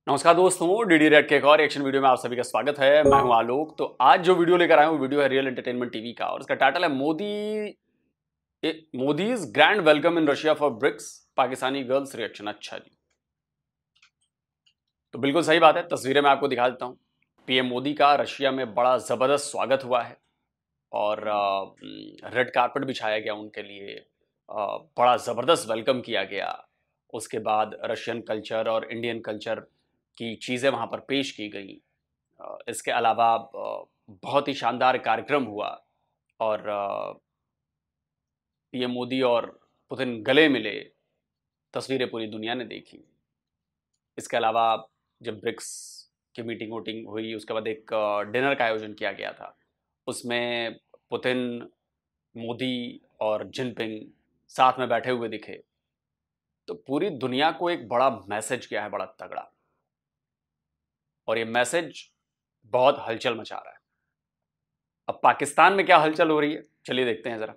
नमस्कार दोस्तों, DD red के एक और एक्शन वीडियो में आप सभी का स्वागत है। मैं हूं आलोक। तो आज जो वीडियो लेकर आया हूं वीडियो है रियल एंटरटेनमेंट टीवी का और इसका टाइटल है Modi's grand welcome in Russia for BRICS, Pakistani girls reaction. अच्छा जी, तो बिल्कुल सही बात है। तस्वीरें मैं आपको दिखा देता हूं। पीएम मोदी का रशिया में बड़ा जबरदस्त स्वागत हुआ है और रेड कार्पेट बिछाया गया उनके लिए, बड़ा जबरदस्त वेलकम किया गया। उसके बाद रशियन कल्चर और इंडियन कल्चर की चीज़ें वहाँ पर पेश की गई। इसके अलावा बहुत ही शानदार कार्यक्रम हुआ और पीएम मोदी और पुतिन गले मिले। तस्वीरें पूरी दुनिया ने देखी। इसके अलावा जब ब्रिक्स की मीटिंग हुई उसके बाद एक डिनर का आयोजन किया गया था। उसमें पुतिन, मोदी और जिनपिंग साथ में बैठे हुए दिखे। तो पूरी दुनिया को एक बड़ा मैसेज गया है, बड़ा तगड़ा, और ये मैसेज बहुत हलचल मचा रहा है। अब पाकिस्तान में क्या हलचल हो रही है, चलिए देखते हैं जरा।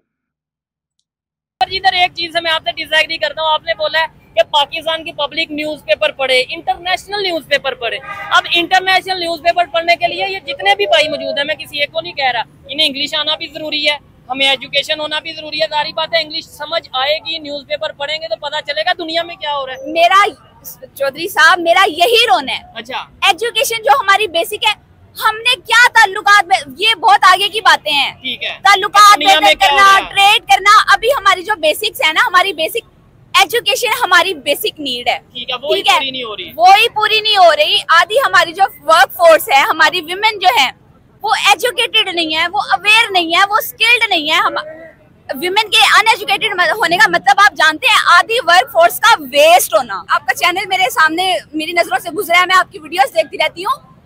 इधर एक चीज से मैं आपसे डिसएग्री करता हूँ। आपने बोला है कि पाकिस्तान की पब्लिक न्यूज़पेपर पढ़े, इंटरनेशनल न्यूज़पेपर पढ़े। अब इंटरनेशनल न्यूज़पेपर पढ़ने के लिए ये जितने भी भाई मौजूद है, मैं किसी एक को नहीं कह रहा, इन्हें इंग्लिश आना भी जरूरी है, हमें एजुकेशन होना भी जरूरी है। सारी बातें इंग्लिश समझ आएगी, न्यूज़पेपर पढ़ेंगे तो पता चलेगा दुनिया में क्या हो रहा है। मेरा चौधरी साहब, मेरा यही रोना है। अच्छा, एजुकेशन जो हमारी बेसिक है, हमने क्या ताल्लुकात में, ये बहुत आगे की बातें हैं। ठीक है, ताल्लुकात दुनिया में बेहतर क्या हो करना, रहा है? ट्रेड करना, अभी हमारी जो बेसिक्स है ना, हमारी बेसिक एजुकेशन हमारी बेसिक नीड है। ठीक है, वही पूरी नहीं हो रही। वही पूरी नहीं हो रही। आधी हमारी जो वर्क फोर्स है, हमारी विमेन जो है, वो एजुकेटेड नहीं है, वो अवेयर नहीं है, वो स्किल्ड नहीं है। हम विमेन के अनएजुकेटेड होने का मतलब आप जानते हैं, आधी वर्क फोर्स का वेस्ट होना। आपका चैनल मेरे सामने मेरी नजरों से गुजरा है, मैं आपकी वीडियोस देखती रहती हूँ।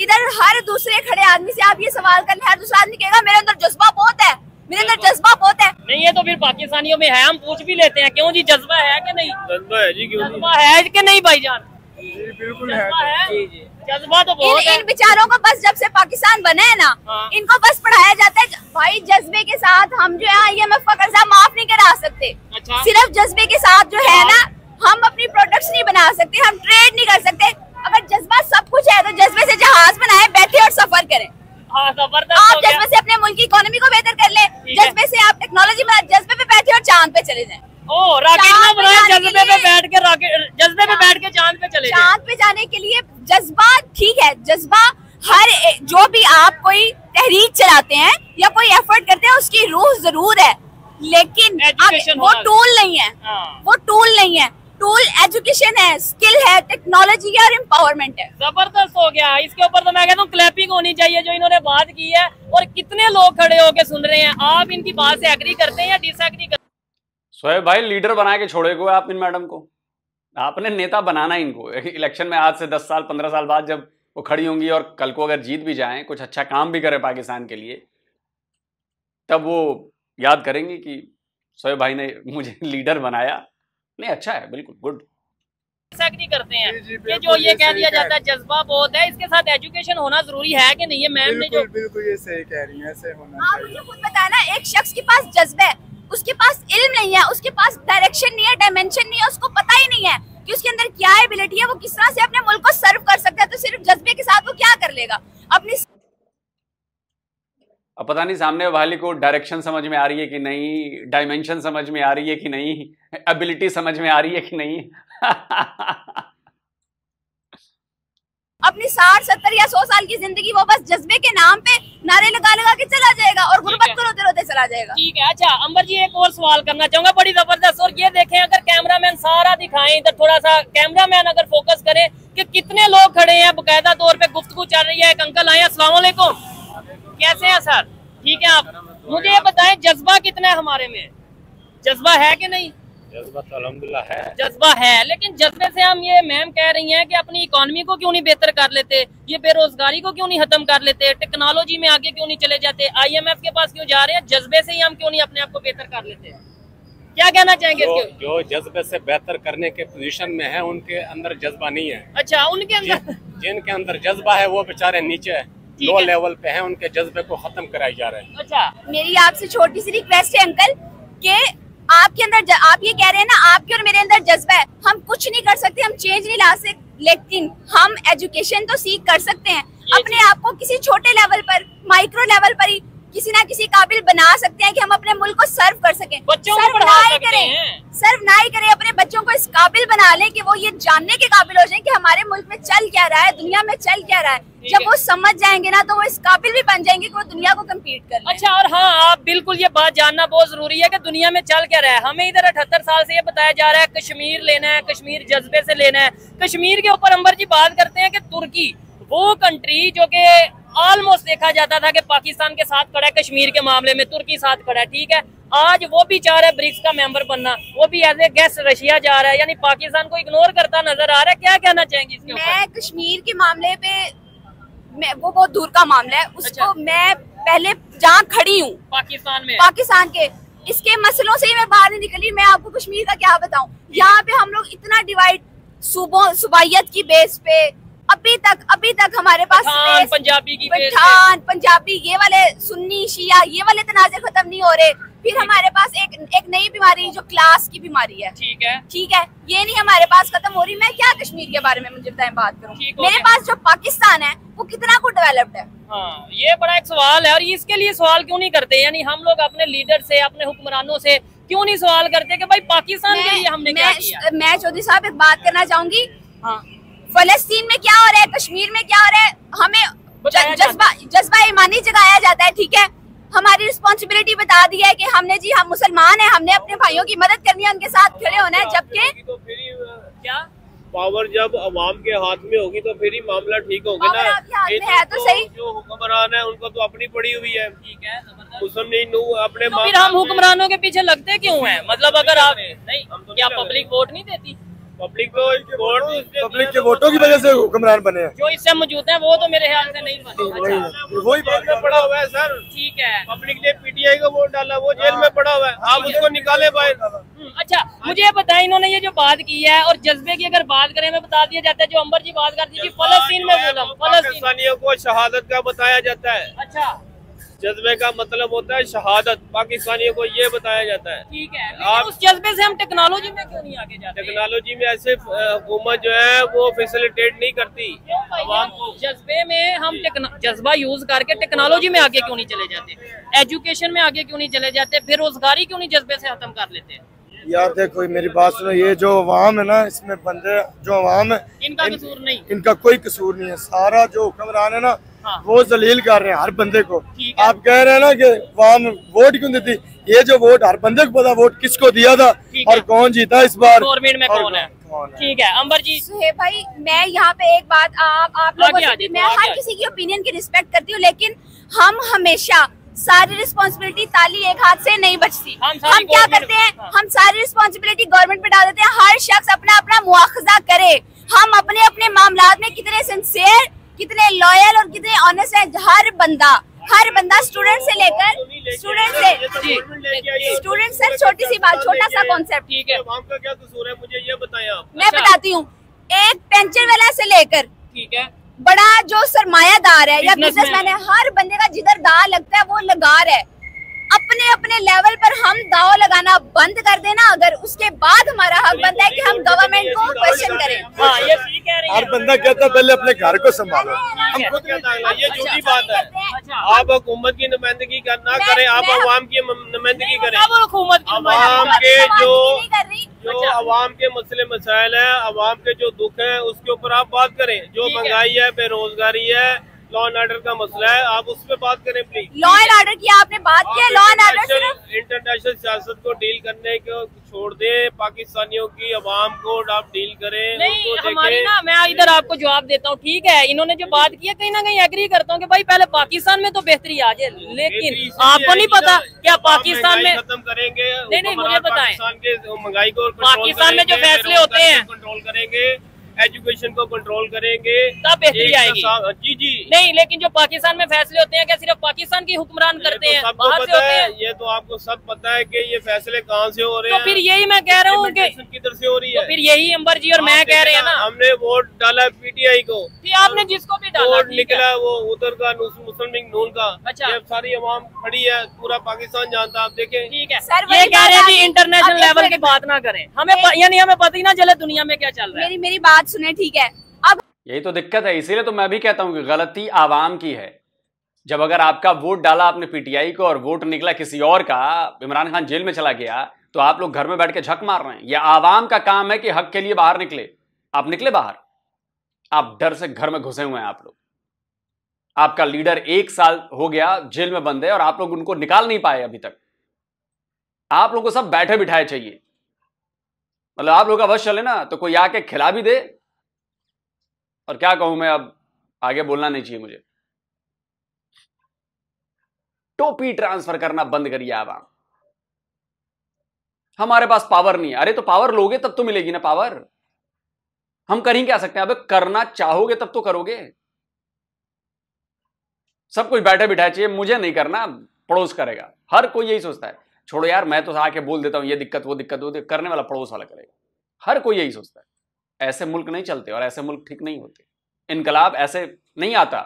इधर हर दूसरे खड़े आदमी से आप ये सवाल कर ले, हर दूसरा आदमी कहेगा मेरे अंदर जज्बा बहुत है, मेरे अंदर जज्बा बहुत है। नहीं, ये तो फिर पाकिस्तानियों में है, हम पूछ भी लेते हैं, क्यों जी जज्बा है कि नहीं? जज्बा है जी, क्यों जज्बा है कि नहीं भाईजान? जी बिल्कुल जज्बा है। है। जी जी, जज्बा तो बहुत है। इन बेचारों को बस जब से पाकिस्तान बना है ना, हाँ। इनको बस पढ़ाया जाता है भाई जज्बे के साथ। हम जो है IMF का कर्जा माफ नहीं करा सकते। अच्छा, सिर्फ जज्बे के साथ जो है ना, हम अपनी प्रोडक्ट्स नहीं बना सकते, हम ट्रेड नहीं कर सकते। अगर जज्बा सब कुछ है तो जज्बे से जहाज बनाए, बैठे और सफर करें। हाँ, जबरदस्त आप हो गया। जज्बे से अपने मुल्क की इकोनॉमी को बेहतर कर ले, ठीक है। जज्बे से आप टेक्नोलॉजी बना, जज्बे पे बैठे और चांद पे चले जाएं। ओ, रॉकेट चांद ना पे बनाए, जाने जज्बे के पे लिए- बैठ के रॉकेट, जज्बे पे बैठ के चांद पे चले जाए। चांद पे जाने के लिए जज्बा ठीक है, जज्बा जो भी आप कोई तहरीक चलाते हैं या कोई एफर्ट करते हैं, उसकी रूह जरूर है, लेकिन Education वो होना- टूल नहीं है। हाँ। वो टूल नहीं है। टूल एजुकेशन है, स्किल है, टेक्नोलॉजी है और एम्पावरमेंट है। जबरदस्त हो गया। इसके ऊपर तो मैं कहता हूँ क्लैपिंग होनी चाहिए जो इन्होंने बात की है। और कितने लोग खड़े होके सुन रहे हैं। आप इनकी बात से एग्री करते हैं या डिसएग्री करते हैं? शोएब भाई, लीडर बना के छोड़े को आप इन मैडम को, आपने नेता बनाना इनको। इलेक्शन में आज से 10 साल 15 साल बाद जब वो खड़ी होंगी और कल को अगर जीत भी जाएं, कुछ अच्छा काम भी करे पाकिस्तान के लिए, तब वो याद करेंगी कि शोएब भाई ने मुझे लीडर बनाया। नहीं, अच्छा है, बिल्कुल गुड। डिसएग्री करते हैं जी, जी, कि बिल्कुल, जो ये ये कह सही दिया कह जाता है जज्बा बहुत है, इसके साथ एजुकेशन होना जरूरी है कि नहीं? है मैम ने जो बिल्कुल बिल्कुल ये सही कह रही हैं, ऐसे होना आप चाहिए। मुझे खुद बताया ना, एक शख्स के पास जज्बा है, उसके पास इल्म नहीं है, उसके पास डायरेक्शन नहीं है, डायमेंशन नहीं है, उसको पता ही नहीं है कि उसके अंदर क्या एबिलिटी है, वो किस तरह से अपने मुल्क को सर्व कर सकता है। तो सिर्फ जज्बे के साथ वो क्या कर लेगा अपनी। अब पता नहीं सामने वाले को डायरेक्शन समझ में आ रही है कि नहीं, डायमेंशन समझ में आ रही है कि नहीं, एबिलिटी समझ में आ रही है कि नहीं। अपनी 60, 70 या 100 साल की जिंदगी वो बस जज्बे के नाम पे नारे लगा लगा के चला जाएगा और गुर्बत है। को रोते रोते चला जाएगा। ठीक है। अच्छा अंबर जी, एक और सवाल करना चाहूंगा, बड़ी जबरदस्त। और ये देखें, अगर कैमरामैन सारा दिखाएं, इधर थोड़ा सा कैमरामैन अगर फोकस करे कि कितने लोग खड़े हैं, बकायदा तौर पे गुफ्तगू चल रही है। एक अंकल आए, अस्सलाम वालेकुम, कैसे हैं सर? ठीक है। आप मुझे ये बताएं, जज्बा कितना है हमारे में? जज्बा है कि नहीं? जज्बा तो अल्हम्दुलिल्लाह है। जज्बा है, लेकिन जज्बे से हम, ये मैम कह रही हैं कि अपनी इकोनॉमी को क्यों नहीं बेहतर कर लेते, ये बेरोजगारी को क्यों नहीं खत्म कर लेते, टेक्नोलॉजी में आगे क्यों नहीं चले जाते, IMF के पास क्यों जा रहे हैं? जज्बे से ही हम क्यों नहीं अपने आप को बेहतर कर लेते? क्या कहना चाहेंगे इसके? जो जज्बे से बेहतर करने के पोजीशन में है, उनके अंदर जज्बा नहीं है। अच्छा, उनके अंदर जिनके अंदर जज्बा है वो बेचारे नीचे लो लेवल पे हैं, उनके जज्बे को खत्म कराई जा रहे हैं। अच्छा, मेरी आपसे छोटी सी रिक्वेस्ट है अंकल, कि आपके अंदर आप ये कह रहे हैं ना, आपके और मेरे अंदर जज्बा है, हम कुछ नहीं कर सकते, हम चेंज नहीं ला सकते, लेकिन हम एजुकेशन तो सीख कर सकते हैं। अपने आप को किसी छोटे लेवल पर, माइक्रो लेवल पर ही किसी ना किसी काबिल बना सकते हैं कि हम अपने मुल्क को सर्व कर सकें। बच्चों को सर्व पढ़ा ना ही सकते करें, हैं। सर्व ना ही करें, अपने बच्चों को इस काबिल बना लें कि वो ये जानने के काबिल हो जाएं कि हमारे मुल्क में चल क्या रहा है, दुनिया में चल क्या रहा है। जब वो समझ जाएंगे ना तो वो इस काबिल भी बन जाएंगे कि वो दुनिया को कम्पीट कर लें। अच्छा, और हाँ, आप बिल्कुल ये बात जानना बहुत जरूरी है कि दुनिया में चल क्या रहा है। हमें इधर 78 साल से ये बताया जा रहा है कश्मीर लेना है, कश्मीर जज्बे से लेना है। कश्मीर के ऊपर अंबर जी बात करते हैं कि तुर्की, वो कंट्री जो कि ऑलमोस्ट देखा जाता था कि पाकिस्तान के साथ खड़ा है, कश्मीर के मामले में तुर्की साथ खड़ा है, ठीक है। आज वो भी चाह रहा है ब्रिक्स का मेंबर बनना, वो भी एज ए गेस्ट रशिया जा रहा है, यानी पाकिस्तान को इग्नोर करता नजर आ रहा है। क्या कहना चाहेंगे इसके ऊपर? मैं कश्मीर के मामले पे, वो बहुत दूर का मामला है, उसको अच्छा। मैं पहले जहाँ खड़ी हूँ पाकिस्तान के, इसके मसलों से ही मैं बाहर नहीं निकली। मैं आपको कश्मीर का क्या बताऊं, यहाँ पे हम लोग इतना डिवाइड सूबाइयत की बेस पे, अभी तक हमारे पास पंजाबी की पठान, पंजाबी, ये वाले सुन्नी शिया, ये वाले तनाज़े खत्म नहीं हो रहे। फिर हमारे पास एक नई बीमारी जो क्लास की बीमारी है, ठीक है, ये नहीं हमारे पास खत्म हो रही। मैं क्या कश्मीर के बारे में मुझे बताएं बात करूं, मेरे पास जो पाकिस्तान है वो कितना कुछ डेवलप्ड है। हाँ, ये बड़ा एक सवाल है, और इसके लिए सवाल क्यों नहीं करते, यानी हम लोग अपने लीडर से, अपने हुक्मरानों से क्यों नहीं सवाल करते कि भाई पाकिस्तान के लिए हमने क्या किया? मैं चौधरी साहब एक बात करना चाहूंगी, फलस्तीन में क्या हो रहा है, कश्मीर में क्या हो रहा है, हमें जज्बा ईमानी जगाया जाता है, ठीक है। हमारी रिस्पॉन्सिबिलिटी बता दी है कि हमने जी, हम मुसलमान हैं, हमने अपने भाइयों की मदद करनी है, उनके साथ खड़े होना है। जबकि तो फिर क्या पावर जब अवाम के हाथ में होगी तो फिर ही मामला ठीक होगा ना। है तो सही, जो हुक्मरान है उनको तो अपनी पड़ी हुई है, ठीक है, मुसलमान अपने तो फिर हम हुक्मरानों के पीछे लगते क्यों हैं? मतलब अगर आप नहीं, क्या पब्लिक वोट नहीं देती? पब्लिक के वोटों की वजह से हुक्मरान बने हैं। जो इससे मौजूद हैं वो तो मेरे ख्याल से नहीं बने। वही जेल में पड़ा हुआ है सर, ठीक है, पब्लिक ने पीटीआई को वोट डाला, वो जेल में पड़ा हुआ है, आप उसको निकाले बाहर। अच्छा, मुझे ये बताएं, इन्होंने ये जो बात की है, और जज्बे की अगर बात करें, हमें बता दिया जाता है, जो अंबर जी बात करती थी फलस्तीन में, पाकिस्तानियों को शहादत का बताया जाता है। अच्छा, जज्बे का मतलब होता है शहादत, पाकिस्तानियों को ये बताया जाता है। ठीक है, लेकिन उस जज्बे से हम टेक्नोलॉजी में क्यों नहीं आगे जाते? टेक्नोलॉजी में ऐसे हुकूमत जो है वो फैसिलिटेट नहीं करती आवाम को। जज्बे में हम जज्बा यूज करके टेक्नोलॉजी में आगे क्यों नहीं चले जाते, एजुकेशन में आगे क्यों नहीं चले जाते, बेरोजगारी क्यों नहीं जज्बे से खत्म कर लेते? यार देखो मेरी बात सुनो, ये जो अवाम है ना, इसमें बंदे जो अवाम है इनका कसूर नहीं, इनका कोई कसूर नहीं है। सारा जो हुक्मरान है ना, हाँ। वो जलील कर रहे हैं हर बंदे को। आप कह रहे हैं ना कि अवाम वोट क्यों देती, ये जो वोट हर बंदे को पता वोट किसको दिया था और कौन जीता इस बार गवर्नमेंट में कौन है। ठीक है अंबर जी। सुहेब भाई, मैं यहाँ पे एक बात आप लोगों से, मैं हर किसी की ओपिनियन की रिस्पेक्ट करती हूँ, लेकिन हम हमेशा सारी रिस्पॉन्सिबिलिटी ताली एक हाथ से नहीं बचती। हम क्या करते हैं, हम सारी रिस्पॉन्सिबिलिटी गवर्नमेंट पे डाल देते हैं। हर शख्स अपना अपना मुआखजा करे। हम अपने अपने मामलात में कितने सिंसियर, कितने लॉयल और कितने ऑनेस्ट है। हर बंदा स्टूडेंट से लेकर स्टूडेंट सर, छोटी सी बात, छोटा सा कॉन्सेप्ट, ठीक है, आवाम का क्या कसूर है मुझे ये बताएं आप। मैं बताती हूँ, एक पेंशन वाला से लेकर, ठीक है, बड़ा जो सरमायादार है या बिजनेसमैन है, हर बंदे का जिधर दाव लगता है वो लगा रहा है। अपने अपने लेवल पर हम दाव लगाना बंद कर देना, अगर उसके बाद हमारा हक बनता है कि हम गवर्नमेंट को क्वेश्चन करें। हाँ, ये सही कह रही है। हर बंदा कहता है पहले अपने घर को संभालो। हम खुद ये झूठी बात है। आप हुकूमत की नुमाइंदगी ना करें, आप अवाम की नुमाइंदगी करें। अवाम के जो अवाम के मसले मसाइल है, अवाम के जो दुख है, उसके ऊपर आप बात करें। जो महंगाई है, बेरोजगारी है, लॉ एंड ऑर्डर का मसला है, आप उस पर बात करें प्लीज। लॉ एंड ऑर्डर की आपने बात की है, लॉ एंड ऑर्डर इंटरनेशनल सियासत को डील करने को छोड़ दें, पाकिस्तानियों की अवाम को आप डील करें। नहीं, हमारी ना, मैं इधर आपको जवाब देता हूँ, ठीक है, इन्होंने जो बात की है कहीं ना कहीं एग्री करता हूँ कि भाई पहले पाकिस्तान में तो बेहतरी आ जाए, लेकिन आपको नहीं पता क्या पाकिस्तान में खत्म करेंगे। नहीं, मुझे बताएं, पाकिस्तान के महंगाई को पाकिस्तान में जो फैसले होते हैं कंट्रोल करेंगे, एजुकेशन को कंट्रोल करेंगे तब बेहतरी आएगी। जी जी नहीं, लेकिन जो पाकिस्तान में फैसले होते हैं क्या सिर्फ पाकिस्तान की हुक्मरान करते हैं, सबको बाहर से पता होते है, हैं? ये तो आपको सब पता है कि ये फैसले कहाँ से हो रहे तो हैं। फिर यही मैं कह रहा हूँ कि किधर से हो रही है, तो फिर यही अंबर जी और मैं कह रहे हैं ना, हमने वोट डाला पीटीआई को, फिर आपने जिसको भी डाला वोट ठीक है। निकला वो उधर का मुस्लिम लीग नून का। अच्छा। ये सारी अवाम खड़ी है, पूरा पाकिस्तान जानता है, आप देखें। ठीक है, सर, ये वही कह रहे हैं बात जी आ गई। इंटरनेशनल अब एक लेवल की मिनट बात ना करें, हमें यानी हमें पता ही ना चले दुनिया में क्या चल रहा है। मेरी बात सुने, ठीक है। अब यही तो दिक्कत है, इसीलिए तो मैं भी कहता हूं कि गलती आवाम की है। जब अगर आपका वोट डाला आपने पीटीआई को और वोट निकला किसी और का, इमरान खान जेल में चला गया, तो आप लोग घर में बैठ के झक मार रहे हैं। यह आवाम का काम है कि हक के लिए बाहर निकले। आप निकले बाहर? आप डर से घर में घुसे हुए हैं। आप लोग, आपका लीडर 1 साल हो गया जेल में बंद है और आप लोग उनको निकाल नहीं पाए अभी तक। आप लोगों को सब बैठे बिठाए चाहिए। मतलब आप लोग का बस चले ना तो कोई आके खिला भी दे। और क्या कहूं मैं, अब आगे बोलना नहीं चाहिए मुझे। टोपी ट्रांसफर करना बंद करिए आवाम। हमारे पास पावर नहीं है। अरे तो पावर लोगे तब तो मिलेगी ना पावर। हम कर ही क्या सकते हैं? अबे करना चाहोगे तब तो करोगे। सब कुछ बैठे बिठाए चाहिए, मुझे नहीं करना, पड़ोस करेगा। हर कोई यही सोचता है। छोड़ो यार, मैं तो आके बोल देता हूं ये दिक्कत वो दिक्कत, वो करने वाला पड़ोस वाला करेगा। हर कोई यही सोचता है। ऐसे मुल्क नहीं चलते और ऐसे मुल्क ठीक नहीं होते। इनकलाब ऐसे नहीं आता।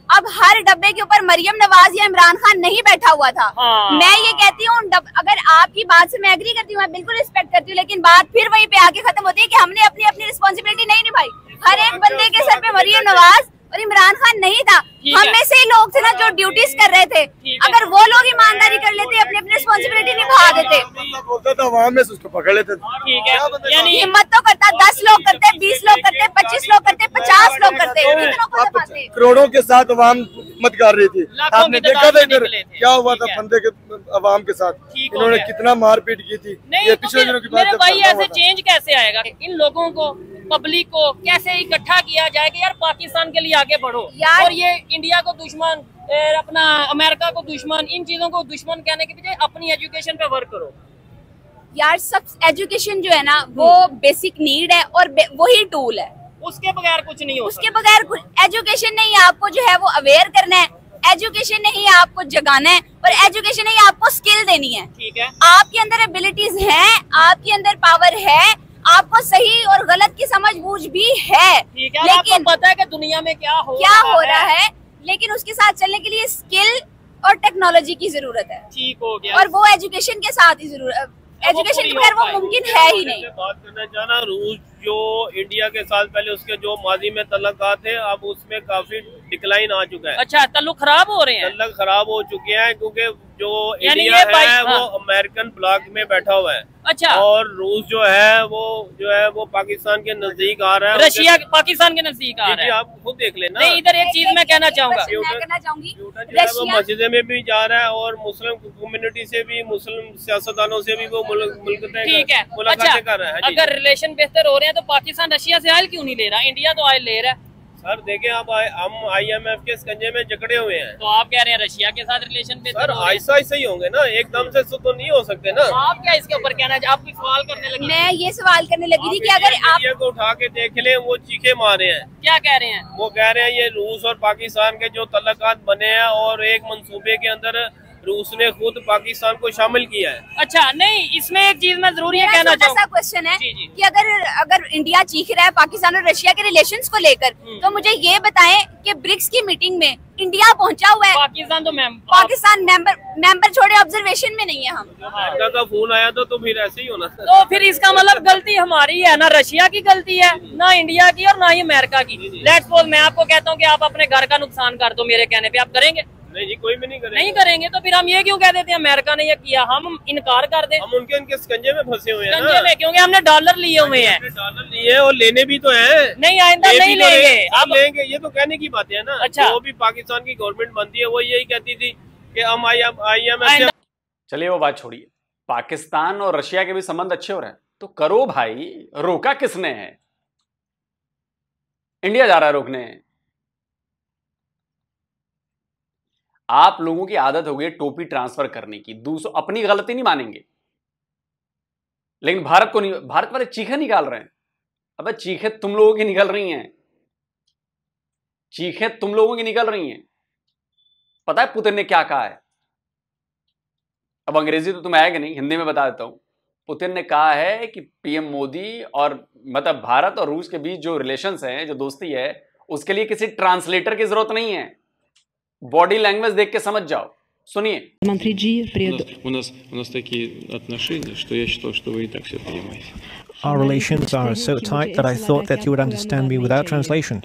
अब हर डब्बे के ऊपर मरियम नवाज या इमरान खान नहीं बैठा हुआ था। हाँ। मैं ये कहती हूँ, अगर आपकी बात से मैं एग्री करती हूँ, मैं बिल्कुल रिस्पेक्ट करती हूँ, लेकिन बात फिर वहीं पे आके खत्म होती है कि हमने अपनी अपनी रिस्पॉन्सिबिलिटी नहीं निभाई। हर एक बंदे के सर पे मरियम नवाज और इमरान खान नहीं था। हम में से ही लोग थे ना जो ड्यूटीज कर रहे थे। अगर वो लोग ईमानदारी कर लेते, अपनी अपनी रिस्पॉन्सिबिलिटी निभा देते, बोलता था वहाँ में से उसको पकड़ लेते थे। ठीक है, यानी हिम्मत तो करता। 10 लोग करते, 20 लोग करते, 25 लोग करते, 50 लोग करते, कितनों को दबाते। करोड़ों के साथ अवाम मत कर रही थी। लाखों आपने की देखा तादाद था में इधर निकले थे। क्या हुआ था ठीक है। बंदे के अवाम के साथ। ठीक हो इन्होंने गया। कितना मारपीट की थी। नहीं ये तो पिछले फिर दिनों की बात मेरे जब भाई चल रहा ऐसे था। चेंज कैसे आएगा? इन लोगों को, पब्लिक को कैसे इकट्ठा किया जाए कि यार पाकिस्तान के लिए आगे बढ़ो, यार- और ये इंडिया को दुश्मन, अपना अमेरिका को दुश्मन, इन चीजों को दुश्मन कहने के बजाय अपनी एजुकेशन पे वर्क करो। यार सब एजुकेशन जो है ना वो बेसिक नीड है और वही टूल है। उसके बगैर कुछ नहीं हो उसके बगैर कुछ एजुकेशन नहीं है। आपको जो है वो अवेयर करना है। एजुकेशन नहीं है आपको जगाना है, और एजुकेशन नहीं आपको स्किल देनी है। ठीक है, आपके अंदर एबिलिटीज हैं, आपके अंदर पावर है, आपको सही और गलत की समझ बूझ भी है। ठीक है, लेकिन आपको पता है कि दुनिया में क्या हो रहा है, लेकिन उसके साथ चलने के लिए स्किल और टेक्नोलॉजी की जरूरत है। ठीक हो गया। और वो एजुकेशन के साथ ही जरूरत, एजुकेशन के बगैर वो मुमकिन है ही नहीं। बात करना चाहना, रूस जो इंडिया के साथ पहले उसके जो माजी में तल्लुकात थे, अब उसमें काफी डिक्लाइन आ चुका है। अच्छा, ताल्लुक खराब हो रहे हैं। तल्लुक खराब हो चुके हैं क्योंकि जो यानी इंडिया ये भाई- है वो हाँ। अमेरिकन ब्लॉक में बैठा हुआ है। अच्छा, और रूस जो है वो पाकिस्तान के नजदीक आ रहा है। रशिया पाकिस्तान के नजदीक आ जी, रहा जी, है। आप खुद देख लेना। नहीं, इधर एक चीज मैं कहना चाहूंगा। मैं करना चाहूंगी, न्यूटन जो है वो रशिया मस्जिद में भी जा रहा है और मुस्लिम कम्युनिटी से भी, मुस्लिम सियासतदानों से भी वो मुलाकातें ठीक है, मुलाकातें कर रहा है। अच्छा, जी, अगर रिलेशन बेहतर हो रहे हैं तो पाकिस्तान रशिया से ऑयल क्यों नहीं ले रहा? इंडिया तो ऑयल ले रहा है। सर देखें, अब हम IMF के स्कंजे में जकड़े हुए हैं। तो आप कह रहे हैं रशिया के साथ रिलेशन सर बेहतर हो रहे हैं। ऐसा ऐसा ही होंगे ना, एकदम से तो नहीं हो सकते ना। आप क्या इसके ऊपर कहना चाहिए? आप कोई सवाल करने लगे? मैं ये सवाल करने लगी थी कि अगर आप मीडिया को उठा के देख लें, वो चीखे मारे हैं। क्या कह रहे हैं? वो कह रहे हैं ये रूस और पाकिस्तान के जो तल्लुकात बने हैं और एक मंसूबे के अंदर रूस ने खुद पाकिस्तान को शामिल किया है। अच्छा, नहीं, इसमें एक चीज मैं जरूर ये मेरा कहना छोटा सा चाहूँ। क्वेश्चन है जी, जी। कि अगर इंडिया चीख रहा है पाकिस्तान और रशिया के रिलेशंस को लेकर, तो मुझे ये बताएं कि ब्रिक्स की मीटिंग में इंडिया पहुंचा हुआ है। पाकिस्तान तो मैम पाकिस्तान मेंबर छोड़े ऑब्जर्वेशन में नहीं है। हम अमेरिका का फोन आया था तो फिर ऐसे ही होना था। तो फिर इसका मतलब गलती हमारी है, ना रशिया की गलती है, ना इंडिया की और ना ही अमेरिका की। लेट्स सपोज मैं आपको कहता हूँ कि आप अपने घर का नुकसान कर दो, मेरे कहने पे आप करेंगे? नहीं जी, कोई भी नहीं करेगा। नहीं करेंगे तो फिर हम ये क्यों कह देते हैं अमेरिका ने ये किया, हम इनकार कर दें? हम उनके स्कंजे में फंसे हुए हैं गंजे ना। में, क्योंकि हमने डॉलर लिए हुए हैं। डॉलर लिए और लेने भी तो हैं। नहीं, आइंदा नहीं लेंगे। अब लेंगे, ये तो कहने की बात है ना। अच्छा। जो भी पाकिस्तान की गवर्नमेंट बनती है वो यही कहती थी कि हम IMF से। चलिए वो बात छोड़िए। पाकिस्तान और रशिया के भी संबंध अच्छे हो रहे हैं तो करो भाई, रोका किसने है? इंडिया जा रहा है रोकने। आप लोगों की आदत हो गई टोपी ट्रांसफर करने की। दूसरों अपनी गलती नहीं मानेंगे। लेकिन भारत को नहीं, भारत वाले चीखें निकाल रहे हैं। अबे चीखें तुम लोगों की निकल रही हैं, चीखें तुम लोगों की निकल रही हैं। पता है पुतिन ने क्या कहा है? अब अंग्रेजी तो तुम्हें आएगा नहीं, हिंदी में बता देता हूं। पुतिन ने कहा है कि पीएम मोदी और मतलब भारत और रूस के बीच जो रिलेशंस हैं, जो दोस्ती है, उसके लिए किसी ट्रांसलेटर की जरूरत नहीं है। बॉडी लैंग्वेज देख के समझ जाओ। सुनिए। मंत्री जी, у нас такие отношения, что я считал, что вы и так все понимаете. Our relations are so tight that I thought that you would understand me without translation.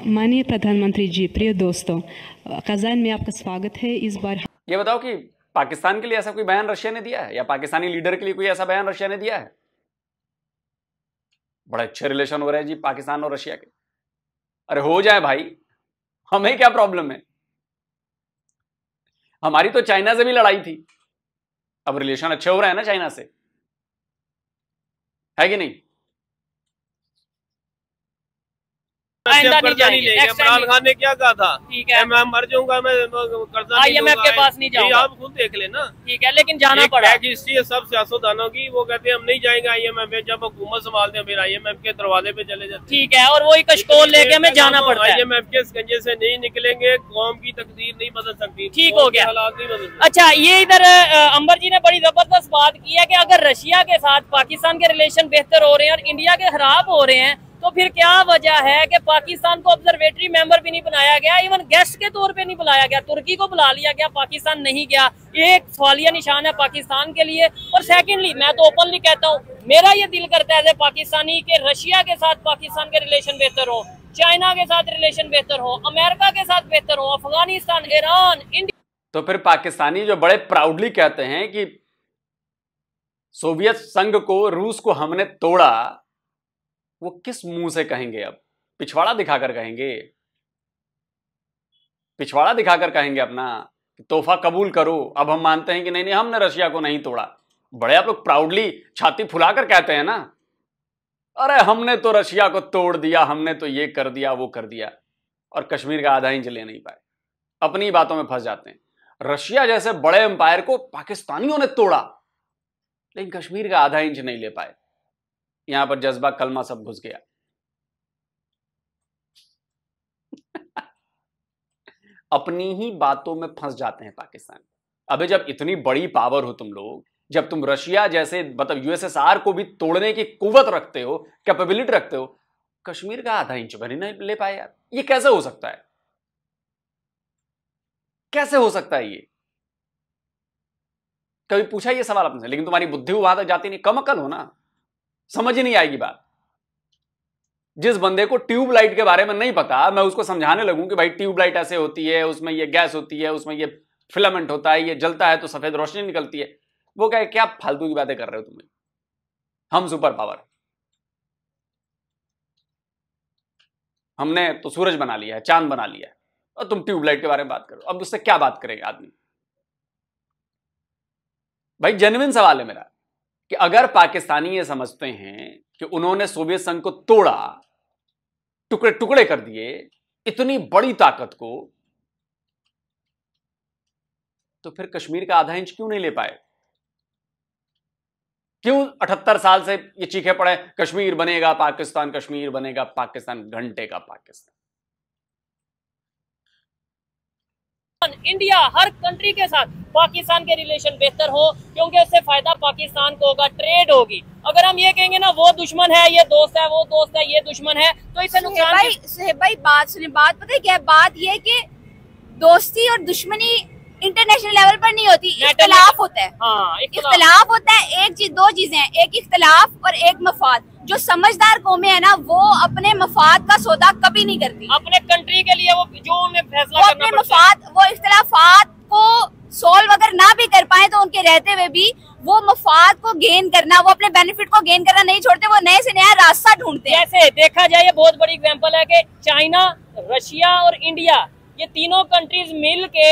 माननीय प्रधानमंत्री जी, प्रिय दोस्तों, कजान में आपका स्वागत है। इस बार ये बताओ कि पाकिस्तान के लिए ऐसा कोई बयान रशिया ने दिया है, या पाकिस्तानी लीडर के लिए कोई ऐसा बयान रशिया ने दिया है? बड़े अच्छे रिलेशन हो रहे हैं जी पाकिस्तान और रशिया के। अरे हो जाए भाई, हमें क्या प्रॉब्लम है? हमारी तो चाइना से भी लड़ाई थी, अब रिलेशन अच्छे हो रहे हैं ना चाइना से, है कि नहीं? कर्जा नहीं लेंगे। इमरान खान ने क्या कहा था? ठीक है, मैं मर जाऊंगा, मैं कर्जा IMF के पास नहीं जाऊंगा। आप खुद देख लेना। ठीक है, लेकिन जाना पड़ा। हिस्ट्री है सब सियासतदानों की, वो कहते हैं हम नहीं जाएंगे IMF में, जब हुकूमत संभालते हैं फिर IMF के दरवाजे पे चले जाते हैं। ठीक है, और वही कशकोल लेके हमें जाना पड़ता है। IMF के स्कंजे से नहीं निकलेंगे, कौम की तकदीर नहीं बदल सकती। ठीक हो गया, हालात नहीं बदल सकते। अच्छा, ये इधर अंबर जी ने बड़ी जबरदस्त बात की है कि अगर रशिया के साथ पाकिस्तान के रिलेशन बेहतर हो रहे हैं और इंडिया के खराब हो रहे हैं, तो फिर क्या वजह है कि पाकिस्तान को ऑब्जर्वेटरी मेंबर भी नहीं बनाया गया, इवन गेस्ट के तौर पे नहीं बुलाया गया? तुर्की को बुला लिया गया, पाकिस्तान नहीं गया। एक सवालिया निशान है पाकिस्तान के लिए। और सेकेंडली, मैं तो ओपनली कहता हूँ, मेरा ये दिल करता है पाकिस्तानी के रशिया के साथ पाकिस्तान के रिलेशन बेहतर हो, चाइना के साथ रिलेशन बेहतर हो, अमेरिका के साथ बेहतर हो, अफगानिस्तान, ईरान, इंडिया। तो फिर पाकिस्तानी जो बड़े प्राउडली कहते हैं कि सोवियत संघ को, रूस को हमने तोड़ा, वो किस मुंह से कहेंगे? अब पिछवाड़ा दिखाकर कहेंगे, पिछवाड़ा दिखाकर कहेंगे अपना तोहफा कबूल करो, अब हम मानते हैं कि नहीं नहीं हमने रशिया को नहीं तोड़ा। बड़े आप लोग प्राउडली छाती फुलाकर कहते हैं ना, अरे हमने तो रशिया को तोड़ दिया, हमने तो ये कर दिया, वो कर दिया, और कश्मीर का आधा इंच ले नहीं पाए। अपनी बातों में फंस जाते हैं। रशिया जैसे बड़े एम्पायर को पाकिस्तानियों ने तोड़ा, लेकिन कश्मीर का आधा इंच नहीं ले पाए। यहां पर जज्बा कलमा सब घुस गया। अपनी ही बातों में फंस जाते हैं पाकिस्तान। अबे जब इतनी बड़ी पावर हो तुम लोग, जब तुम रशिया जैसे मतलब USSR को भी तोड़ने की कुव्वत रखते हो, कैपेबिलिटी रखते हो, कश्मीर का आधा इंच भी नहीं ले पाए यार। ये कैसे हो सकता है? कैसे हो सकता है ये? कभी पूछा ये सवाल आपने? लेकिन तुम्हारी बुद्धि वहां तक जाती नहीं, कम अकल हो ना, समझ ही नहीं आएगी बात। जिस बंदे को ट्यूबलाइट के बारे में नहीं पता, मैं उसको समझाने लगूं कि भाई ट्यूबलाइट ऐसे होती है, उसमें ये गैस होती है, उसमें ये फिलामेंट होता है, ये जलता है तो सफेद रोशनी निकलती है, वो कहे क्या फालतू की बातें कर रहे हो तुम, हम सुपर पावर, हमने तो सूरज बना लिया है, चांद बना लिया है, और तुम ट्यूबलाइट के बारे में बात करो। अब उससे क्या बात करेंगे आदमी? भाई जेन्युइन सवाल है मेरा कि अगर पाकिस्तानी ये समझते हैं कि उन्होंने सोवियत संघ को तोड़ा, टुकड़े टुकड़े कर दिए, इतनी बड़ी ताकत को, तो फिर कश्मीर का आधा इंच क्यों नहीं ले पाए? क्यों 78 साल से ये चीखे पड़े कश्मीर बनेगा पाकिस्तान, कश्मीर बनेगा पाकिस्तान? घंटे का पाकिस्तान। इंडिया हर कंट्री के साथ पाकिस्तान के रिलेशन बेहतर हो, क्योंकि उससे फायदा पाकिस्तान को होगा, ट्रेड होगी। अगर हम ये कहेंगे ना वो दुश्मन है, ये दोस्त है, वो दोस्त है, ये दुश्मन है, तो इससे नुकसान। सुहेब भाई बात सुनिए, बात पता है क्या है? बात ये है कि दोस्ती और दुश्मनी इंटरनेशनल लेवल पर नहीं होती, इख्तलाफ होता है। हाँ, इख्तलाफ होता है। एक चीज, दो चीजें हैं, एक इख्तलाफ और एक मफाद। जो समझदार कौमें है ना, वो अपने मफाद का सौदा कभी नहीं करती। अपने कंट्री के लिए वो जो उन्हें फैसला करना अपने मफाद, वो इख्तलाफात को सॉल्व अगर ना भी कर पाए तो उनके रहते हुए भी वो मफाद को गेन करना, वो अपने बेनिफिट को गेन करना नहीं छोड़ते, वो नए से नया रास्ता ढूंढते हैं। जैसे देखा जाए, ये बहुत बड़ी एग्जांपल है कि चाइना, रशिया और इंडिया, ये तीनों कंट्रीज मिल के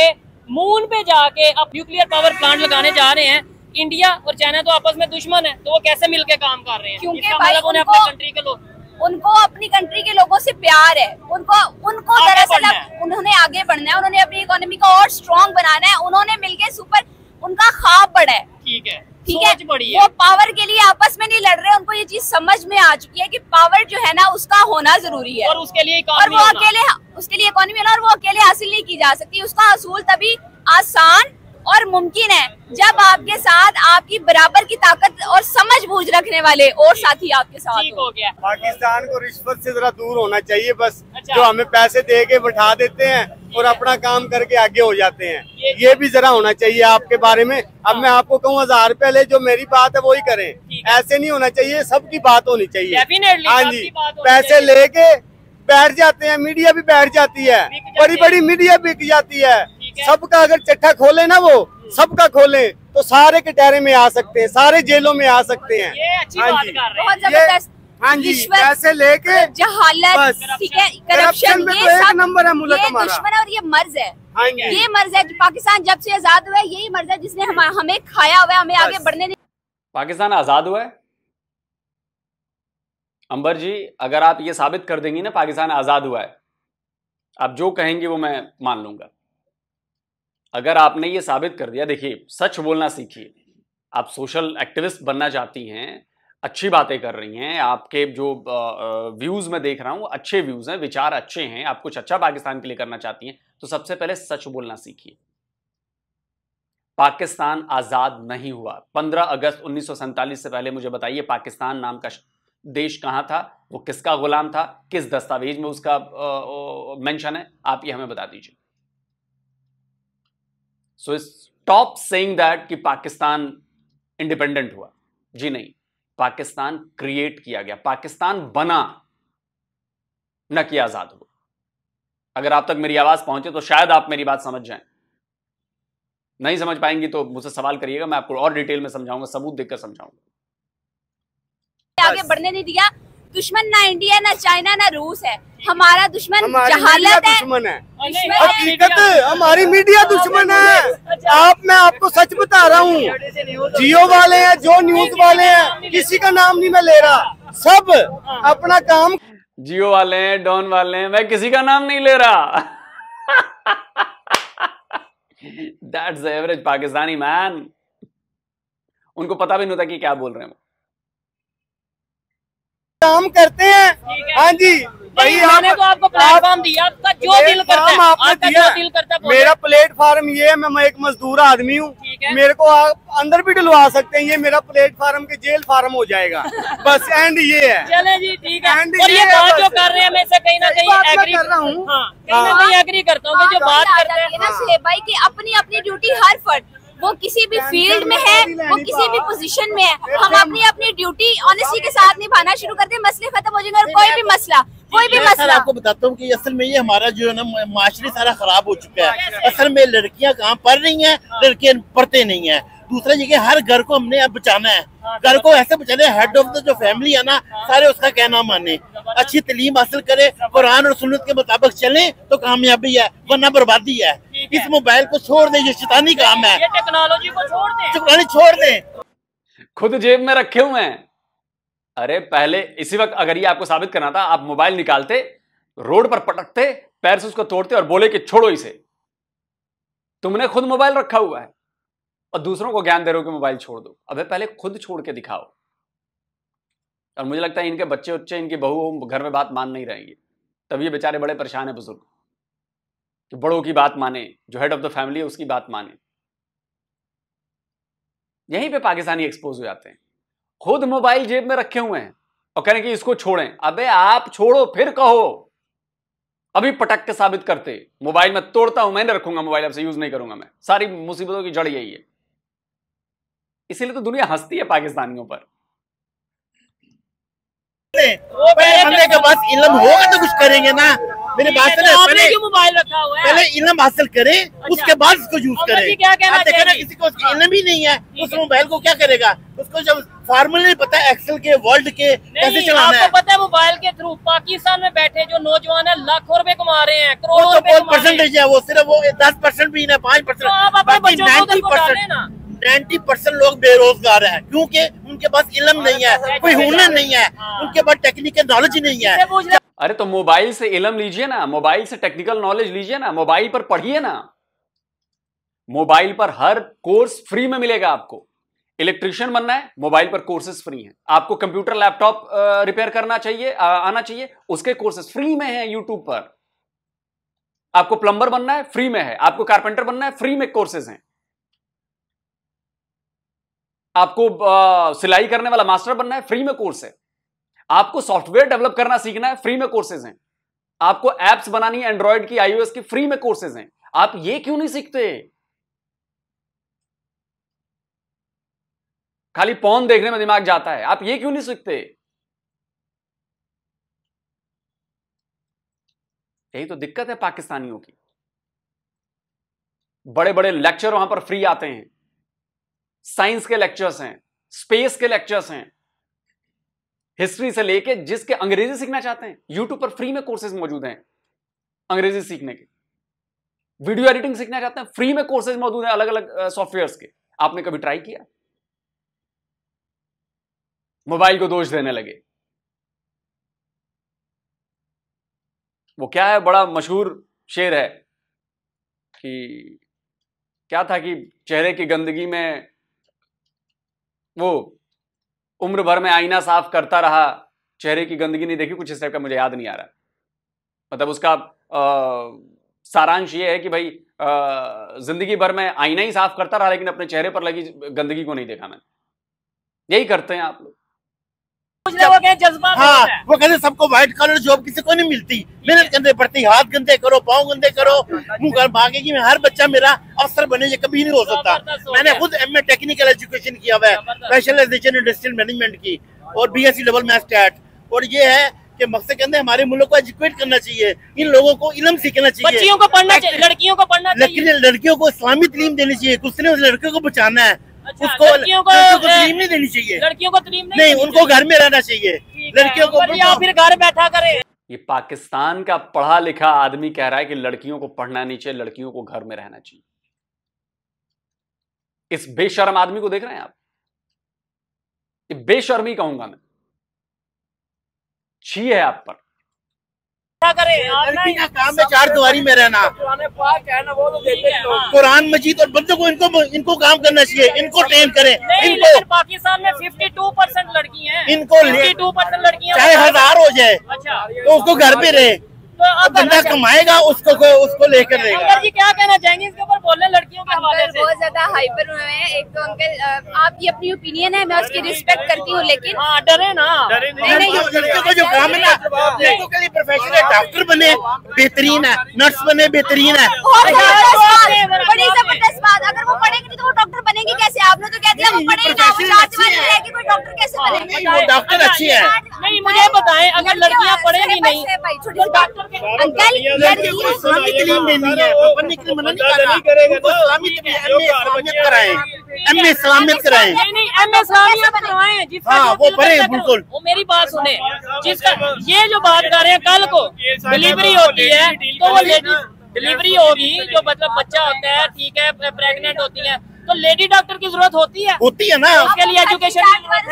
मून पे जाके अब न्यूक्लियर पावर प्लांट लगाने जा रहे हैं। इंडिया और चाइना तो आपस में दुश्मन है, तो वो कैसे मिलके काम कर रहे हैं? क्योंकि भाई उन्हें अपनी कंट्री के लोग, उनको अपनी कंट्री के लोगों से प्यार है, उनको दरअसल उन्होंने आगे बढ़ना है, उन्होंने अपनी इकोनॉमी को और स्ट्रॉन्ग बनाना है, उन्होंने मिलके सुपर, उनका ख्वाब बड़ा है। ठीक है, ठीक है, वो पावर के लिए आपस में नहीं लड़ रहे, उनको ये चीज समझ में आ चुकी है कि पावर जो है ना उसका होना जरूरी है और उसके लिए उसके लिए इकोनॉमी और वो अकेले हासिल नहीं की जा सकती। उसका हासिल तभी आसान और मुमकिन है जब आपके साथ आपकी बराबर की ताकत और समझ बूझ रखने वाले और साथी आपके साथ हो गया। पाकिस्तान को रिश्वत से जरा दूर होना चाहिए बस। जो हमें पैसे दे के बैठा देते हैं और अपना काम करके आगे हो जाते हैं, ये भी जरा होना चाहिए आपके बारे में। अब मैं आपको कहूँ 1000 रुपए ले, जो मेरी बात है वही करें, ऐसे नहीं होना चाहिए, सबकी बात होनी चाहिए। हाँ जी, पैसे लेके बैठ जाते हैं, मीडिया भी बैठ जाती है, बड़ी बड़ी मीडिया बिक जाती है। सबका अगर चट्टा खोले ना, वो सबका खोले तो सारे कटहरे में आ सकते हैं, सारे जेलों में आ सकते हैं। हाँ जी, बहुत जबरदस्त। हाँ जी, पैसे लेके जहालत, ठीक है, करप्शन, ये एक नंबर है मुल्क हमारा। दुश्मन और ये मर्ज है। हाँ जी, ये मर्ज है। पाकिस्तान जब से आजाद हुआ है यही मर्ज है जिसने हमें खाया हुआ है, हमें आगे बढ़ने नहीं। पाकिस्तान आजाद हुआ है अंबर जी, अगर आप ये साबित कर देंगी ना पाकिस्तान आजाद हुआ है, आप जो कहेंगे वो मैं मान लूंगा। अगर आपने ये साबित कर दिया, देखिए सच बोलना सीखिए। आप सोशल एक्टिविस्ट बनना चाहती हैं, अच्छी बातें कर रही हैं, आपके जो व्यूज में देख रहा हूं अच्छे व्यूज हैं, विचार अच्छे हैं, आप कुछ अच्छा पाकिस्तान के लिए करना चाहती हैं, तो सबसे पहले सच बोलना सीखिए। पाकिस्तान आजाद नहीं हुआ। 15 अगस्त 1947 से पहले मुझे बताइए पाकिस्तान नाम का देश कहां था, वो किसका गुलाम था, किस दस्तावेज में उसका मेंशन है, आप ये हमें बता दीजिए। सो स्टॉप सेइंग दैट कि पाकिस्तान इंडिपेंडेंट हुआ। जी नहीं, पाकिस्तान क्रिएट किया गया, पाकिस्तान बना, न कि आजाद हुआ। अगर आप तक मेरी आवाज पहुंचे तो शायद आप मेरी बात समझ जाएं, नहीं समझ पाएंगी तो मुझसे सवाल करिएगा, मैं आपको और डिटेल में समझाऊंगा, सबूत देकर समझाऊंगा। आगे बढ़ने नहीं दिया। दुश्मन ना इंडिया, ना चाइना, ना रूस है, हमारा दुश्मन जहालत है, दुश्मन है, हकीकत हमारी मीडिया दुश्मन है। मैं आपको सच बता रहा हूँ, जियो वाले हैं, जो न्यूज वाले हैं, किसी का नाम नहीं मैं ले रहा, सब अपना काम। जियो वाले हैं, डॉन वाले हैं, मैं किसी का नाम नहीं ले रहा। That's the average Pakistani man. उनको पता भी नहीं होता कि क्या बोल रहे हैं, काम करते हैं। हाँ जी, भाई मैंने तो आपको प्लेटफॉर्म दिया, आपका जो दिल करता है, आपका जो दिल करता है। मेरा प्लेटफॉर्म ये है, मैं एक मजदूर आदमी हूँ, मेरे को आप अंदर भी डलवा सकते हैं, ये मेरा प्लेटफॉर्म के जेल फार्म हो जाएगा बस। एंड ये है। चले जी, ठीक है। और ये बात जो कर रहे हैं, मैं से कहीं ना कहीं एग्री कर रहा हूँ, कहीं ना कहीं एग्री करता हूँ कि जो बात करते हैं ना सुहेब भाई की अपनी अपनी ड्यूटी, हर फर्द वो किसी भी फील्ड में है, वो किसी भी पोजीशन में है, हम अपनी अपनी ड्यूटी ऑनेस्टी के साथ निभाना शुरू करते हैं, मसले खत्म हो जाएंगे। और कोई भी मसला आपको बताता हूँ कि असल में ये हमारा जो है ना माशरे सारा खराब हो चुका है। असल में लड़कियां कहाँ पढ़ रही हैं, लड़के पढ़ते नहीं है। दूसरा ये हर घर को हमने अब बचाना है, घर को ऐसे बचाना है, हेड ऑफ द जो फैमिली है ना, सारे उसका कहना माने, अच्छी तालीम हासिल करे, कुरान और सुन्नत के मुताबिक चले तो कामयाबी है, वरना बर्बादी है। इस मोबाइल को छोड़ दे, ये शैतानी काम है, ये टेक्नोलॉजी को छोड़ दे, टेक्नोलॉजी छोड़ दे। खुद जेब में रखे हुए हैं। अरे पहले इसी वक्त अगर ये आपको साबित करना था, आप मोबाइल निकालते, रोड पर पटकते, पैर से उसको तोड़ते और बोले कि छोड़ो इसे। तुमने खुद मोबाइल रखा हुआ है और दूसरों को ज्ञान दे रहे हो कि मोबाइल छोड़ दो। अबे पहले खुद छोड़ के दिखाओ। और मुझे लगता है इनके बच्चे, इनकी बहू घर में बात मान नहीं रहेंगे, तब ये बेचारे बड़े परेशान है बुजुर्ग, कि बड़ों की बात माने, जो हेड ऑफ द फैमिली है उसकी बात माने। यहीं पे पाकिस्तानी एक्सपोज हो जाते हैं, खुद मोबाइल जेब में रखे हुए हैं और कह रहे हैं कि इसको छोड़ें। अबे आप छोड़ो फिर कहो, अभी पटक के साबित करते, मोबाइल में तोड़ता हूं, मैंने रखूंगा मोबाइल, अब से यूज नहीं करूंगा मैं। सारी मुसीबतों की जड़ यही है, इसीलिए तो दुनिया हंसती है पाकिस्तानियों पर। बंदे के पास इल्म होगा तो कुछ करेंगे ना। मेरी बात सुने, पहले क्यों मोबाइल रखा हुआ है, पहले इल्म हासिल करें, उसके बाद इसको यूज करें। क्या कहना चाहिए? किसी को इल्म ही नहीं है, उस मोबाइल को क्या करेगा? उसको जब फार्मूले नहीं पता एक्सेल के, वर्ल्ड के कैसे चलाना है। आपको पता है मोबाइल के थ्रू पाकिस्तान में बैठे जो नौजवान है लाखों रुपए कमा रहे हैं, करोड़ों रुपए परसेंटेज है, वो सिर्फ वो 10% भी नहीं, 5%। 90% लोग बेरोजगार हैं, क्योंकि उनके पास इल्म नहीं है, कोई हुनर नहीं है, उनके पास टेक्निकल नॉलेज नहीं है। अरे तो मोबाइल से इल्म लीजिए ना, मोबाइल से टेक्निकल नॉलेज लीजिए ना, मोबाइल पर पढ़िए ना। मोबाइल पर हर कोर्स फ्री में मिलेगा आपको, इलेक्ट्रिशियन बनना है, मोबाइल पर कोर्सेज फ्री हैं। आपको कंप्यूटर लैपटॉप रिपेयर करना चाहिए, आना चाहिए, उसके कोर्सेज फ्री में हैं यूट्यूब पर। आपको प्लम्बर बनना है, फ्री में है। आपको कारपेंटर बनना है, फ्री में कोर्सेज हैं। आपको सिलाई करने वाला मास्टर बनना है, फ्री में कोर्स है। आपको सॉफ्टवेयर डेवलप करना सीखना है, फ्री में कोर्सेज हैं। आपको एप्स बनानी है एंड्रॉयड की, iOS की, फ्री में कोर्सेज हैं। आप ये क्यों नहीं सीखते? खाली पॉर्न देखने में दिमाग जाता है, आप ये क्यों नहीं सीखते? यही तो दिक्कत है पाकिस्तानियों की। बड़े बड़े लेक्चर वहां पर फ्री आते हैं, साइंस के लेक्चर्स हैं, स्पेस के लेक्चर्स हैं, हिस्ट्री से लेके जिसके अंग्रेजी सीखना चाहते हैं यूट्यूब पर फ्री में कोर्सेज मौजूद हैं। अंग्रेजी सीखने के, वीडियो एडिटिंग सीखना चाहते हैं, फ्री में कोर्सेज मौजूद हैं अलग अलग सॉफ्टवेयर्स के। आपने कभी ट्राई किया? मोबाइल को दोष देने लगे। वो क्या है, बड़ा मशहूर शेर है कि क्या था कि चेहरे की गंदगी में वो उम्र भर में आईना साफ करता रहा, चेहरे की गंदगी नहीं देखी, कुछ इस टाइप का, मुझे याद नहीं आ रहा। मतलब उसका सारांश ये है कि भाई जिंदगी भर में आईना ही साफ करता रहा लेकिन अपने चेहरे पर लगी गंदगी को नहीं देखा मैंने। यही करते हैं आप लोग। हाँ, वो कहते सबको व्हाइट कॉलर जॉब किसी को नहीं मिलती, मेहनत करने पड़ती, हाथ गंदे करो, पाँव गंदे करो, मुंह भागेगी। मैं हर बच्चा मेरा अफसर बने, ये कभी नहीं हो सकता। मैंने खुद MA टेक्निकल एजुकेशन किया हुआ है, स्पेशलाइजेशन इंडस्ट्रियल मैनेजमेंट की, और BSc डबल मैथ स्टैट। और ये है कि मकसद कहते हैं हमारे मुल्क को एजुकेट करना चाहिए, इन लोगों को इल्म सीखना चाहिए, बच्चियों को पढ़ना चाहिए, लड़कियों को पढ़ना चाहिए, लड़कियों को इस्लामी तालीम देनी चाहिए। कुछ ने उस लड़कियों को बचाना है, उसको लड़कियों को तालीम नहीं देनी चाहिए, लड़कियों को तालीम नहीं, उनको घर में रहना चाहिए, लड़कियों को फिर घर बैठा करे। ये पाकिस्तान का पढ़ा लिखा आदमी कह रहा है कि लड़कियों को पढ़ना नहीं चाहिए, लड़कियों को घर में रहना चाहिए। इस बेशर्म आदमी को देख रहे हैं आप? ये बेशर्मी कहूंगा मैं, छी है आप पर। लड़की का काम है चार दीवारी में रहना, कुरान मजीद और बंदों को इनको काम करना चाहिए, इनको ट्रेन करें। इनको पाकिस्तान में 52% लड़की हैं, इनको 52% लड़कियां, चाहे 1000 हो जाए तो उसको घर पे रहे, तो बंदा कमाएगा, उसको लेकर रहेगा। अंकल जी क्या कहना चाहेंगे इसके ऊपर? बोलने लड़कियों के हवाले से बहुत ज्यादा हाइपर हुए हैं। एक तो अंकल आपकी अपनी ओपिनियन है, मैं उसकी रिस्पेक्ट करती हूँ, लेकिन डरे ना, लड़कियों को जो काम है ना, लड़कियों के लिए प्रोफेशन है, डॉक्टर बने बेहतरीन है, नर्स बने बेहतरीन है। बड़ी जबरदस्त बात। अगर वो पढ़ेंगे नहीं तो वो डॉक्टर बनेंगे कैसे? आपने तो कह दिया वो पढ़ेंगे, कोई डॉक्टर कैसे बनेंगे? वो डॉक्टर अच्छी है। नहीं, मुझे बताएं, अगर लड़कियां पढ़ेंगी नहीं, अंकल लड़कियों को इस्लामी तालीम देनी है, पढ़ने के लिए मना नहीं कर रहा, उनको इस्लामी इस्लामियत कराएं, MA इस्लामियत कराएं। नहीं, MA इस्लामियत करवाएं, जिसका वो पढ़े बिल्कुल। वो मेरी बात सुने, जिसका ये जो बात कर रहे हैं, कल को डिलीवरी होती है तो वो लेडीज डिलीवरी होगी, जो मतलब बच्चा होता है, ठीक है, प्रेग्नेंट होती है, तो लेडी डॉक्टर की जरूरत होती है ना, उसके लिए एजुकेशन।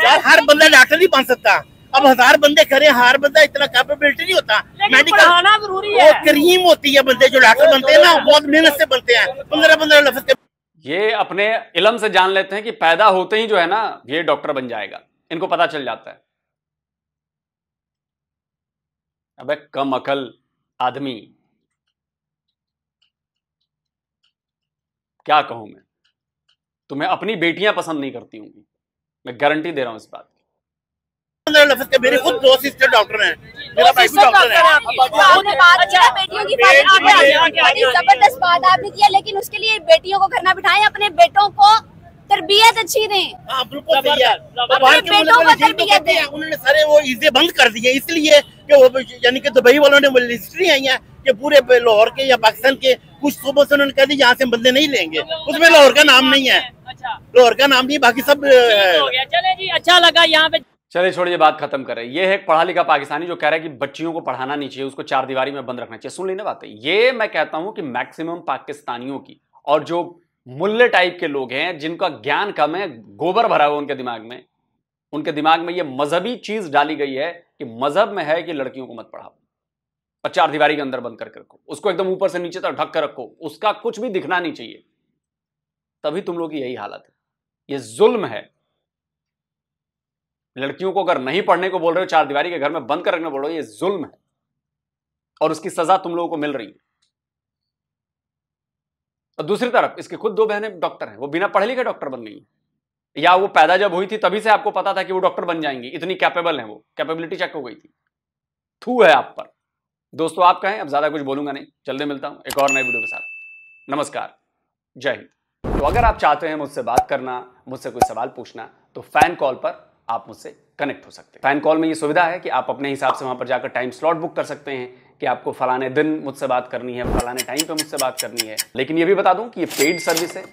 यार हर बंदा डॉक्टर नहीं बन सकता, अब 1000 बंदे करें, हर बंदा इतना कैपेबिलिटी नहीं होता। मेडिकल पढ़ाना जरूरी है, करीम होती है, बंदे जो डॉक्टर बनते हैं ना बहुत मेहनत से बनते हैं, 15-15 लफ्ज। ये अपने इल्म से जान लेते हैं कि पैदा होते ही जो है ना ये डॉक्टर बन जाएगा, इनको पता चल जाता है। अबे कम अकल आदमी, क्या कहूं मैं, तुम्हें अपनी बेटियां पसंद नहीं करती होंगी, मैं गारंटी दे रहा हूं इस बात की। मेरे खुद 2 सिस्टर डॉक्टर हैं, मेरा भाई भी डॉक्टर है। आपने बात किया बेटियों की, बड़ी जबरदस्त बात आपने किया, लेकिन उसके लिए बेटियों को घर ना बिठाएं, अपने बेटों को तरबियत अच्छी दें। हाँ बिल्कुल सही है, बाहर के मुल्क वाले तरबियत दें, उन्होंने सारे वो ईज़े बंद कर दिए, इसलिए कि वो यानी कि दुबई वालों ने रजिस्ट्री आई है कि पूरे लाहौर के या पाकिस्तान के कुछ सूबों से उन्होंने कह दिया यहाँ से बंदे नहीं लेंगे, उसमें लाहौर का नाम नहीं है, लाहौर का नाम नहीं, बाकी सब। चले जी, अच्छा लगा यहाँ पे। चलिए छोड़िए, बात खत्म करें। ये है एक पढ़ा लिखा पाकिस्तानी जो कह रहा है कि बच्चियों को पढ़ाना नहीं चाहिए, उसको चार दीवारी में बंद रखना चाहिए। सुन ली ना बात है? ये मैं कहता हूं कि मैक्सिमम पाकिस्तानियों की, और जो मुल्ले टाइप के लोग हैं जिनका ज्ञान कम है, गोबर भरा हुआ उनके दिमाग में ये मजहबी चीज डाली गई है कि मजहब में है कि लड़कियों को मत पढ़ाओ और चार दीवारी के अंदर बंद करके रखो, उसको एकदम ऊपर से नीचे तक ढक कर रखो, उसका कुछ भी दिखना नहीं चाहिए। तभी तुम लोग की यही हालत है। ये जुल्म है। लड़कियों को अगर नहीं पढ़ने को बोल रहे हो, चार दीवारी के घर में बंद कर रखने बोल रहे हो, ये जुल्म है और उसकी सजा तुम लोगों को मिल रही है। और दूसरी तरफ इसकी खुद दो बहनें डॉक्टर हैं, वो बिना पढ़े लिखे डॉक्टर बन गई हैं, या वो पैदा जब हुई थी तभी से आपको पता था कि वो डॉक्टर बन जाएंगी, इतनी कैपेबल हैं, वो कैपेबिलिटी चेक हो गई थी। थू है आप पर। दोस्तों आप कहें, अब ज्यादा कुछ बोलूंगा नहीं, जल्दी मिलता हूं एक और नए वीडियो के साथ। नमस्कार, जय हिंद। तो अगर आप चाहते हैं मुझसे बात करना, मुझसे कोई सवाल पूछना, तो फैन कॉल पर आप मुझसे कनेक्ट हो सकते हैं। फैन कॉल में ये सुविधा है कि आप अपने हिसाब से वहां पर जाकर टाइम स्लॉट बुक कर सकते हैं कि आपको फलाने दिन मुझसे बात करनी है, फलाने टाइम पे मुझसे बात करनी है। लेकिन ये भी बता दूं कि ये पेड सर्विस है,